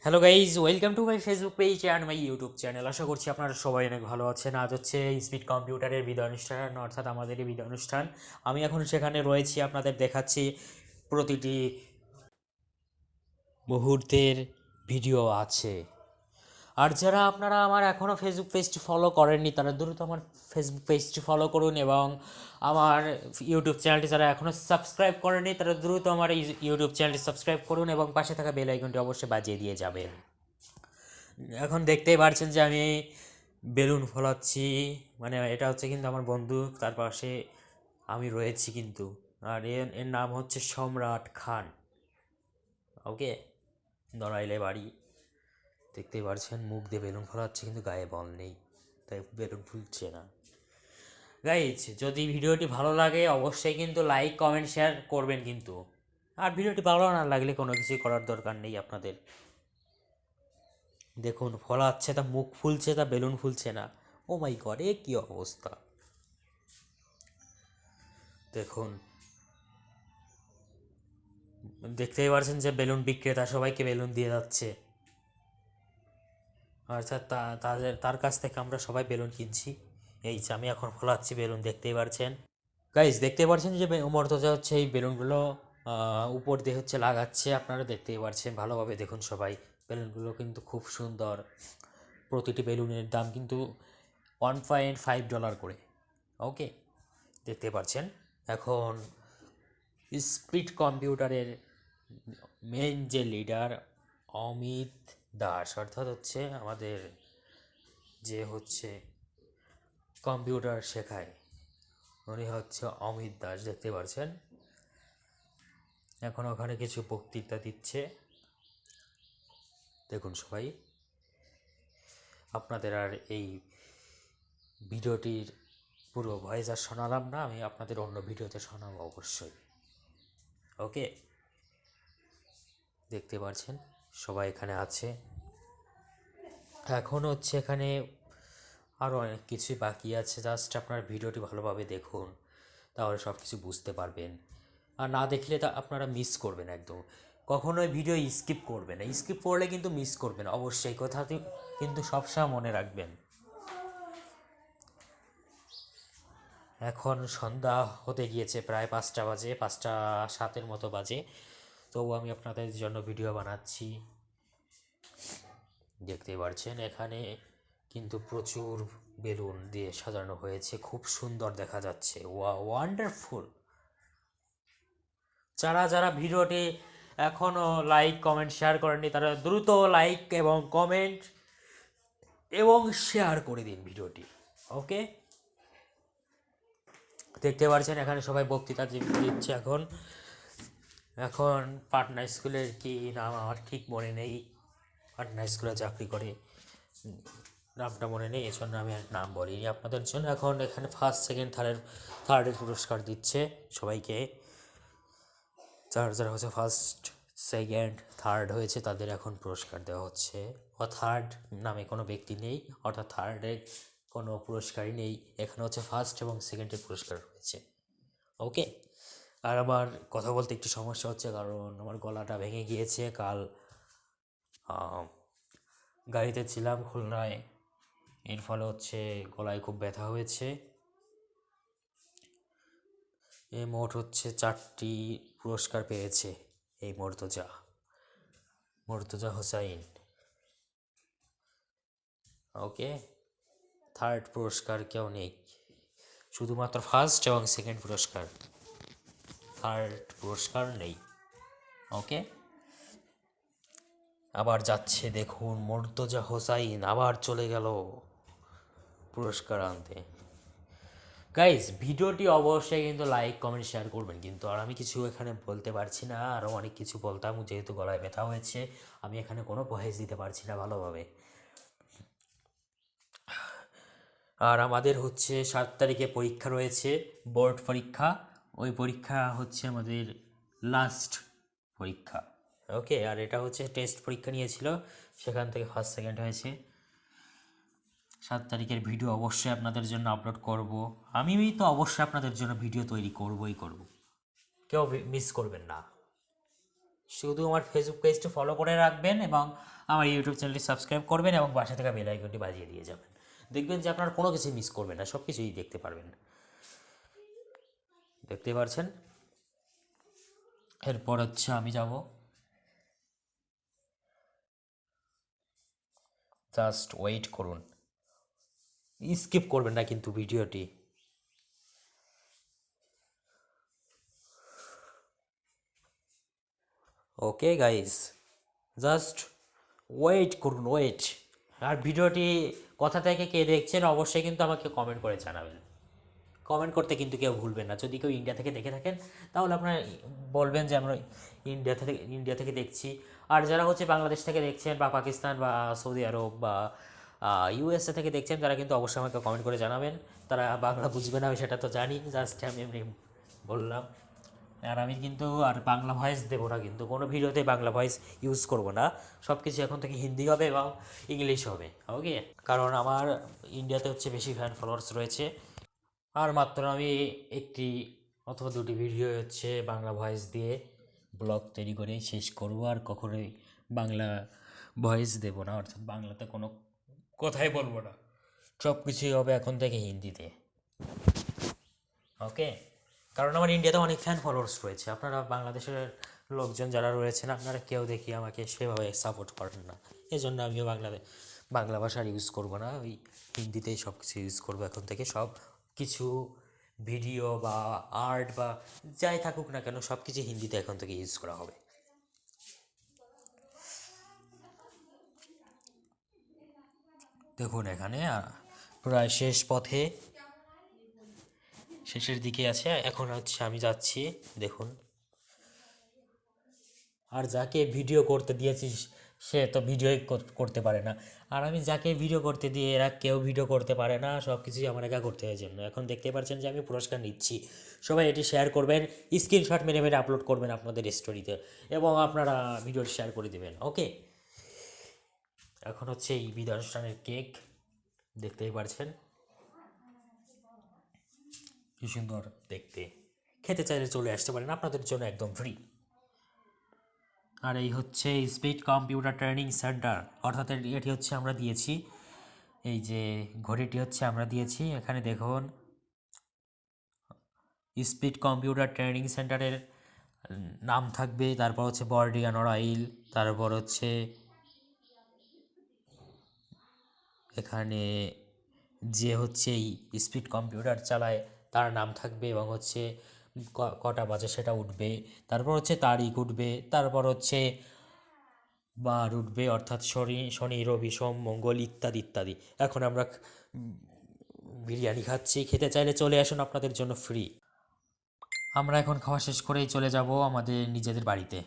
Hello guys, welcome to my Facebook page and my YouTube channel. আশা করছি আপনারা সবাই অনেক ভালো আছেন। আজ হচ্ছে স্পিড কম্পিউটারের বিদায় অনুষ্ঠান, অর্থাৎ আমাদেরই বিদায় অনুষ্ঠান। আমি এখন সেখানে রয়েছি, আপনাদের দেখাচ্ছি প্রতিটি মুহূর্তের ভিডিও আছে। আর যারা আপনারা আমার এখনও ফেসবুক পেজটি ফলো করেননি, তারা দ্রুত আমার ফেসবুক পেজটি ফলো করুন, এবং আমার ইউটিউব চ্যানেলটি যারা এখনও সাবস্ক্রাইব করেননি, তারা দ্রুত আমার এই ইউটিউব চ্যানেলটি সাবস্ক্রাইব করুন এবং পাশে থাকা বেল আইকনটি অবশ্যই বাজিয়ে দিয়ে যাবেন। এখন দেখতেই পারছেন যে আমি বেলুন ফোলাচ্ছি, মানে এটা হচ্ছে কিন্তু আমার বন্ধু, তার পাশে আমি রয়েছি কিন্তু। আর এর নাম হচ্ছে সম্রাট খান। ওকে, নড়াইলে বাড়ি। দেখতেই পারছেন মুখ দিয়ে বেলুন ফোলাচ্ছে, কিন্তু গায়ে বল নেই, তাই বেলুন ফুলছে না। গাইজ, যদি ভিডিওটি ভালো লাগে অবশ্যই কিন্তু লাইক কমেন্ট শেয়ার করবেন কিন্তু। আর ভিডিওটি ভালো না লাগলে কোনো কিছুই করার দরকার নেই আপনাদের। দেখুন ফলাচ্ছে, তা মুখ ফুলছে, তা বেলুন ফুলছে না। ও মাই গড, এ কী অবস্থা! দেখুন, দেখতেই পারছেন যে বেলুন বিক্রেতা সবাইকে বেলুন দিয়ে যাচ্ছে, অর্থাৎ তার কাছ থেকে আমরা সবাই বেলুন কিনছি। এই যে আমি এখন ফোলাচ্ছি বেলুন, দেখতেই পারছেন। গাইজ, দেখতে পারছেন যে মর্তজা হচ্ছে এই বেলুনগুলো উপর দিয়ে হচ্ছে লাগাচ্ছে। আপনারা দেখতেই পারছেন, ভালোভাবে দেখুন সবাই। বেলুনগুলো কিন্তু খুব সুন্দর। প্রতিটি বেলুনের দাম কিন্তু $1.5 করে। ওকে, দেখতে পাচ্ছেন। এখন স্পিড কম্পিউটারের মেন যে লিডার অমিত দাস, অর্থাৎ হচ্ছে আমাদের যে হচ্ছে কম্পিউটার শেখায়, উনি হচ্ছে অমিত দাস, দেখতে পাচ্ছেন। এখন ওখানে কিছু বক্তৃতা দিচ্ছে, দেখুন সবাই। আপনাদের আর এই ভিডিওটির পুরো ভয়েস আর শোনালাম না, আমি আপনাদের অন্য ভিডিওতে শোনাবো অবশ্যই। ওকে, দেখতে পাচ্ছেন সবাই এখানে আছে। এখন হচ্ছে এখানে আরও অনেক কিছুই বাকি আছে, জাস্ট আপনার ভিডিওটি ভালোভাবে দেখুন, তাহলে সব কিছু বুঝতে পারবেন। আর না দেখলে তা আপনারা মিস করবেন একদম। কখনোই ভিডিও স্কিপ করবেন না, স্কিপ করলে কিন্তু মিস করবেন অবশ্যই, কথাটি কিন্তু সবসময় মনে রাখবেন। এখন সন্ধ্যা হতে গিয়েছে, প্রায় 5টা বাজে, 5টা 7-এর মতো বাজে। তবু আমি আপনাদের জন্য ভিডিও বানাচ্ছি। দেখতেই পারছেন এখানে কিন্তু প্রচুর বেলুন দিয়ে সাজানো হয়েছে, খুব সুন্দর দেখা যাচ্ছে, ওয়ান্ডারফুল। যারা যারা ভিডিওটি এখনও লাইক কমেন্ট শেয়ার করেননি, তারা দ্রুত লাইক এবং কমেন্ট এবং শেয়ার করে দিন ভিডিওটি। ওকে, দেখতে পাচ্ছেন এখানে সবাই বক্তৃতা দিচ্ছে। এখন এখন পাটনা স্কুলের কি নাম আমার ঠিক মনে নেই, পাটনা স্কুলে চাকরি করে, নামটা মনে নেই, এই জন্য আমি আর নাম বলিনি আপনাদের জন্য। এখন এখানে ফার্স্ট সেকেন্ড থার্ডের পুরস্কার দিচ্ছে সবাইকে। যারা যারা হচ্ছে ফার্স্ট সেকেন্ড থার্ড হয়েছে তাদের এখন পুরস্কার দেওয়া হচ্ছে। থার্ড নামে কোনো ব্যক্তি নেই, অর্থাৎ থার্ডের কোনো পুরস্কারই নেই, এখানে হচ্ছে ফার্স্ট এবং সেকেন্ডের পুরস্কার রয়েছে। ওকে, আর আমার কথা বলতে একটু সমস্যা হচ্ছে, কারণ আমার গলাটা ভেঙে গিয়েছে। কাল গাড়িতে ছিলাম খুলনায়, এর ফলে হচ্ছে গলায় খুব ব্যথা হয়েছে। মোট হচ্ছে 4টি পুরস্কার পেয়েছে এই মর্তজা হোসাইন। ওকে, থার্ড পুরস্কার কেউ নেই, শুধুমাত্র ফার্স্ট এবং সেকেন্ড পুরস্কার, থার্ড পুরস্কার নেই। ওকে, আবার যাচ্ছে, দেখুন মর্তজা হোসাইন আবার চলে গেল পুরস্কার আনতে। গাইজ, ভিডিওটি অবশ্যই কিন্তু লাইক কমেন্ট শেয়ার করবেন কিন্তু। আর আমি কিছু এখানে বলতে পারছি না, আরও অনেক কিছু বলতাম, যেহেতু গলায় ব্যথা হয়েছে আমি এখানে কোনো ভয়েস দিতে পারছি না ভালোভাবে। আর আমাদের হচ্ছে 7 তারিখে পরীক্ষা রয়েছে, বোর্ড পরীক্ষা। ওই পরীক্ষা হচ্ছে আমাদের লাস্ট পরীক্ষা। ওকে, আর এটা হচ্ছে টেস্ট পরীক্ষা নিয়েছিল, সেখান থেকে ফার্স্ট সেকেন্ড হয়েছে। 7 তারিখের ভিডিও অবশ্যই আপনাদের জন্য আপলোড করব। আমি তো অবশ্যই আপনাদের জন্য ভিডিও তৈরি করবই করব, কেউ মিস করবেন না। শুধু আমার ফেসবুক পেজটি ফলো করে রাখবেন এবং আমার ইউটিউব চ্যানেলটি সাবস্ক্রাইব করবেন এবং পাশে থাকা বেল আইকনটি বাজিয়ে দিয়ে যাবেন। দেখবেন যে আপনার কোনো কিছু মিস করবেন না, সব কিছুই দেখতে পারবেন। দেখতে পারছেন। এরপর হচ্ছে আমি যাব, জাস্ট ওয়েট করুন, স্কিপ করবেন না কিন্তু ভিডিওটি। ওকে গাইস, জাস্ট ওয়েট করুন, ওয়েট। আর ভিডিওটি কোথা থেকে কে দেখছেন অবশ্যই কিন্তু আমাকে কমেন্ট করে জানাবেন। কমেন্ট করতে কিন্তু কেউ ভুলবেন না। যদি কেউ ইন্ডিয়া থেকে দেখে থাকেন তাহলে আপনারা বলবেন যে আমরা ইন্ডিয়া থেকে দেখছি। আর যারা হচ্ছে বাংলাদেশ থেকে দেখছেন বা পাকিস্তান বা সৌদি আরব বা ইউএসএ থেকে দেখছেন তারা কিন্তু অবশ্যই আমাকে কমেন্ট করে জানাবেন। তারা বাংলা বুঝবে না সেটা তো জানি, জাস্ট আমি এমনি বললাম। আর আমি কিন্তু আর বাংলা ভয়েস দেবো না, কিন্তু কোনো ভিডিওতে বাংলা ভয়েস ইউজ করব না। সব কিছু এখন থেকে হিন্দি হবে এবং ইংলিশ হবে। ওকে, কারণ আমার ইন্ডিয়াতে হচ্ছে বেশি ফ্যান ফলোয়ার্স রয়েছে। আর মাত্র আমি একটি অথবা দুটি ভিডিও হচ্ছে বাংলা ভয়েস দিয়ে ব্লগ তৈরি করে শেষ করব। আর কখনোই বাংলা ভয়েস দেব না, অর্থাৎ বাংলাতে কোনো কথাই বলবো না। সব কিছুই হবে এখন থেকে হিন্দিতে। ওকে, কারণ আমার ইন্ডিয়াতে অনেক ফ্যান ফলোয়ার্স রয়েছে। আপনারা বাংলাদেশের লোকজন যারা রয়েছেন আপনারা কেউ দেখি আমাকে সেভাবে সাপোর্ট করেন না। এই জন্য আমিও বাংলা ভাষার ইউজ করব না, ওই হিন্দিতেই সব কিছু ইউজ করবো এখন থেকে। সব কিছু ভিডিও বা আর্ট বা যাই থাকুক না কেন সব কিছু হিন্দিতে এখন থেকে ইউজ করা হবে। দেখুন এখানে প্রায় শেষ পথে, শেষের দিকে আছে। এখন হচ্ছে আমি যাচ্ছি, দেখুন। আর যাকে ভিডিও করতে দিয়েছি সে তো ভিডিওই করতে পারে না। আর আমি যাকে ভিডিও করতে দিয়ে এরা কেউ ভিডিও করতে পারে না, সব কিছুই আমার একা করতে হয় জন্য। এখন দেখতে পাচ্ছেন যে আমি পুরস্কার নিচ্ছি। সবাই এটি শেয়ার করবেন, স্ক্রিনশট মেরে মেরে আপলোড করবেন আপনাদের স্টোরিতে এবং আপনারা ভিডিওটি শেয়ার করে দেবেন। ওকে, এখন হচ্ছে এই বিদায় অনুষ্ঠানের কেক, দেখতেই পারছেন কি সুন্দর দেখতে। খেতে চাইলে চলে আসতে পারেন, আপনাদের জন্য একদম ফ্রি। আর এই হচ্ছে স্পিড কম্পিউটার ট্রেনিং সেন্টার, অর্থাৎ এটি হচ্ছে আমরা দিয়েছি, এই যে ঘড়িটি হচ্ছে আমরা দিয়েছি। এখানে দেখুন স্পিড কম্পিউটার ট্রেনিং সেন্টারের নাম থাকবে, তারপর হচ্ছে বর্ডিয়ানর অয়েল, তারপর হচ্ছে এখানে যে হচ্ছে এই স্পিড কম্পিউটার চালায় তার নাম থাকবে এবং হচ্ছে কটা বাজে সেটা উঠবে। তারপর হচ্ছে তারিখ উঠবে, তারপর হচ্ছে বার উঠবে, অর্থাৎ শনি শনি রবি সোম মঙ্গল ইত্যাদি ইত্যাদি। এখন আমরা বিরিয়ানি খাচ্ছি, খেতে চাইলে চলে আসুন, আপনাদের জন্য ফ্রি। আমরা এখন খাওয়া শেষ করেই চলে যাব আমাদের নিজেদের বাড়িতে।